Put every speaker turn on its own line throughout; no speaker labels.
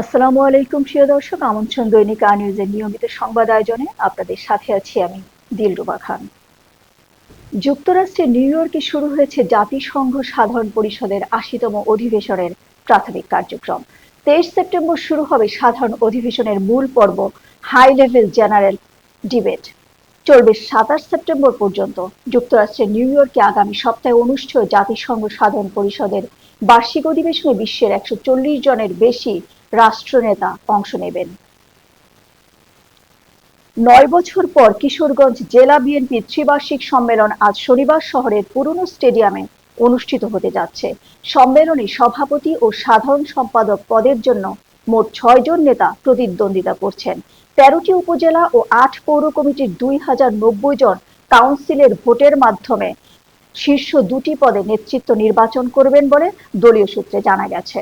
আসসালামু আলাইকুম প্রিয় দর্শক, আমন্ত্রণ দৈনিক আর নিউজের নিয়মিত সংবাদ আয়োজনে আপনাদের সাথে আছি আমি দিলরুবা খান। যুক্তরাষ্ট্রের নিউ ইয়র্কে শুরু হয়েছে জাতিসংঘ সাধারণ পরিষদের ৮০তম অধিবেশনের প্রাথমিক কার্যক্রম। ২৩ সেপ্টেম্বর শুরু হবে সাধারণ অধিবেশনের মূল পর্ব, হাই লেভেল জেনারেল ডিবেট। চলবে ২৭ সেপ্টেম্বর পর্যন্ত। যুক্তরাষ্ট্রের নিউ ইয়র্কে আগামী সপ্তাহে অনুষ্ঠেয় জাতিসংঘ সাধারণ পরিষদের বার্ষিক অধিবেশনে বিশ্বের ১৪০ জনের বেশি রাষ্ট্রনেতা অংশ নেবেন। ৯ বছর পর কিশোরগঞ্জ জেলা বিএনপির ত্রিবার্ষিক সম্মেলন আজ শনিবার শহরের পুরনো স্টেডিয়ামে অনুষ্ঠিত হতে যাচ্ছে। সম্মেলনে সভাপতি ও সাধারণ সম্পাদক পদের জন্য মোট ৬ জন নেতা প্রতিদ্বন্দ্বিতা করছেন। ১৩টি উপজেলা ও ৮ পৌর কমিটির ২০৯০ জন কাউন্সিলের ভোটের মাধ্যমে শীর্ষ দুটি পদে নেতৃত্ব নির্বাচন করবেন বলে দলীয় সূত্রে জানা গেছে।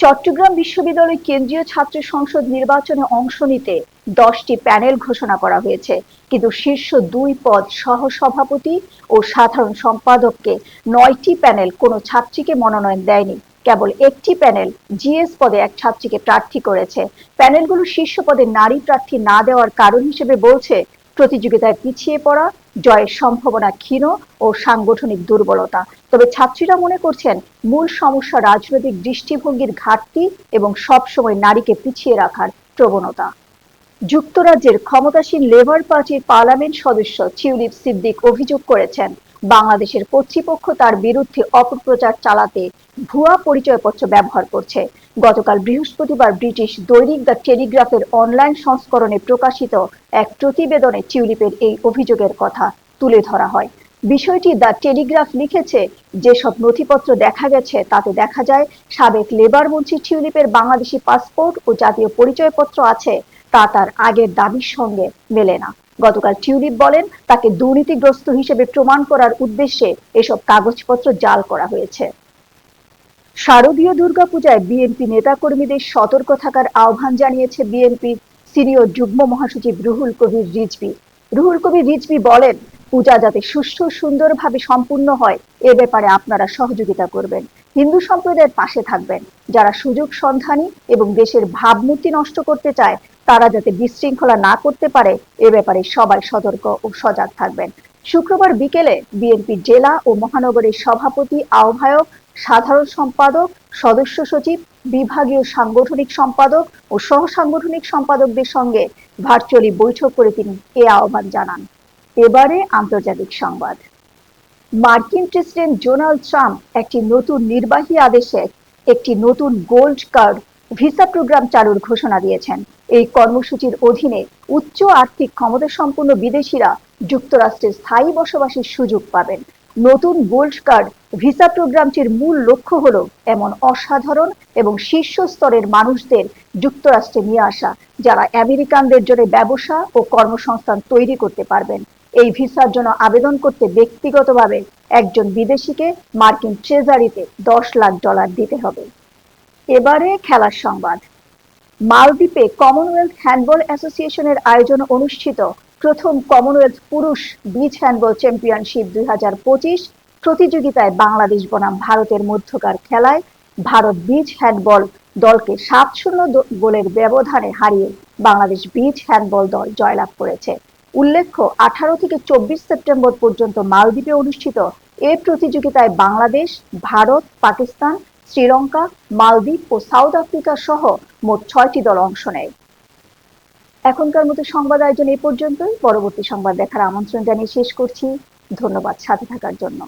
চট্টগ্রাম বিশ্ববিদ্যালয় কেন্দ্রীয় ছাত্র সংসদ নির্বাচনে অংশ নিতে 10টি প্যানেল ঘোষণা করা হয়েছে, কিন্তু শীর্ষ দুই পদ সহসভাপতি ও সাধারণ সম্পাদককে 9টি প্যানেল কোনো ছাত্রীকে মনোনয়ন দেয়নি। কেবল একটি প্যানেল জিএস পদে এক ছাত্রীকে প্রার্থী করেছে। প্যানেলগুলো শীর্ষ পদে নারী প্রার্থী না দেওয়ার কারণ হিসেবে বলছে প্রতিযোগিতায় পিছিয়ে পড়া, জয়ের সম্ভাবনা ক্ষীণ ও সাংগঠনিক দুর্বলতা। তবে ছাত্রীরা মনে করছেন মূল সমস্যা রাজনৈতিক দৃষ্টিভঙ্গির ঘাটতি এবং সবসময় নারীকে পিছিয়ে রাখার প্রবণতা। যুক্তরাজ্যের ক্ষমতাসীন লেবার পার্টির পার্লামেন্ট সদস্য টিউলিপ সিদ্দিক অভিযোগ করেছেন, বাংলাদেশের কর্তৃপক্ষ তার বিরুদ্ধে অপপ্রচার চালাতে ভুয়া পরিচয়পত্র ব্যবহার করছে। গতকাল বৃহস্পতিবার ব্রিটিশ দৈনিক দ্য টেলিগ্রাফের অনলাইন সংস্করণে প্রকাশিত এক প্রতিবেদনে টিউলিপের এই অভিযোগের কথা তুলে ধরা হয়। বিষয়টি দ্য টেলিগ্রাফ লিখেছে, যেসব নথিপত্র দেখা গেছে তাতে দেখা যায় সাবেক লেবার মন্ত্রী টিউলিপের বাংলাদেশি পাসপোর্ট ও জাতীয় পরিচয়পত্র আছে, তা তার আগের দাবির সঙ্গে মেলে না। গতকাল টিউলিপ বলেন, তাকে দুর্নীতিগ্রস্ত হিসেবে প্রমাণ করার উদ্দেশ্যে এসব কাগজপত্র জাল করা হয়েছে। শারদীয় দুর্গাপূজায় বিএনপি নেতাকর্মীদের সতর্ক থাকার আহ্বান জানিয়েছে বিএনপির সিনিয়র যুগ্ম মহাসচিব রুহুল কবির রিজভী। রুহুল কবির রিজভী বলেন, পূজা যাতে সুষ্ঠু সুন্দরভাবে সম্পূর্ণ হয় এ ব্যাপারে আপনারা সহযোগিতা করবেন, হিন্দু সম্প্রদায়ের পাশে থাকবেন। যারা সুযোগ সন্ধানী এবং দেশের ভাবমূর্তি নষ্ট করতে চায় তারা যাতে বিশৃঙ্খলা না করতে পারে এ ব্যাপারে সবাই সতর্ক ও সজাগ থাকবেন। শুক্রবার বিকেলে বিএনপি জেলা ও মহানগরের সভাপতি, আহ্বায়ক, সাধারণ সম্পাদক, সদস্য সচিব, বিভাগীয় সাংগঠনিক সম্পাদক ও সহ সাংগঠনিক সম্পাদকদের সঙ্গে ভার্চুয়ালি বৈঠক করে তিনি এ আহ্বান জানান। এবারে আন্তর্জাতিক সংবাদ। মার্কিন প্রেসিডেন্ট ডোনাল্ড ট্রাম্প একটি নতুন নির্বাহী আদেশে একটি নতুন গোল্ড কার্ড ভিসা প্রোগ্রাম চালুর ঘোষণা দিয়েছেন। এই কর্মসূচির অধীনে উচ্চ আর্থিক ক্ষমতাসম্পন্ন বিদেশিরা যুক্তরাষ্ট্রে স্থায়ী বসবাসের সুযোগ পাবেন। নতুন গোল্ড কার্ড ভিসা প্রোগ্রামটির মূল লক্ষ্য হল এমন অসাধারণ এবং শীর্ষ স্তরের মানুষদের যুক্তরাষ্ট্রে নিয়ে আসা, যারা আমেরিকানদের জন্য ব্যবসা ও কর্মসংস্থান তৈরি করতে পারবেন। এই ভিসার জন্য আবেদন করতে ব্যক্তিগতভাবে একজন বিদেশিকে মার্কিন ট্রেজারিতে $10 লাখ দিতে হবে। এবারে খেলার সংবাদ। মালদ্বীপে কমনওয়েলথ হ্যান্ডবল অ্যাসোসিয়েশনের আয়োজনে অনুষ্ঠিত প্রথম কমনওয়েলথ পুরুষ বিচ হ্যান্ডবল চ্যাম্পিয়নশিপ 2025 প্রতিযোগিতায় বাংলাদেশ বনাম ভারতের মধ্যকার খেলায় ভারত বিচ হ্যান্ডবল দলকে 7-0 গোলের ব্যবধানে হারিয়ে বাংলাদেশ বিচ হ্যান্ডবল দল জয়লাভ করেছে। উল্লেখ্য, 18 থেকে 24 সেপ্টেম্বর পর্যন্ত মালদ্বীপে অনুষ্ঠিত এ প্রতিযোগিতায় বাংলাদেশ, ভারত, পাকিস্তান, শ্রীলঙ্কা, মালদ্বীপ ও সাউথ আফ্রিকা সহ মোট 6টি দল অংশ নেয়। এখনকার মতো সংবাদ আয়োজন এ পর্যন্তই। পরবর্তী সংবাদ দেখার আমন্ত্রণ জানিয়ে শেষ করছি। ধন্যবাদ সাথে থাকার জন্য।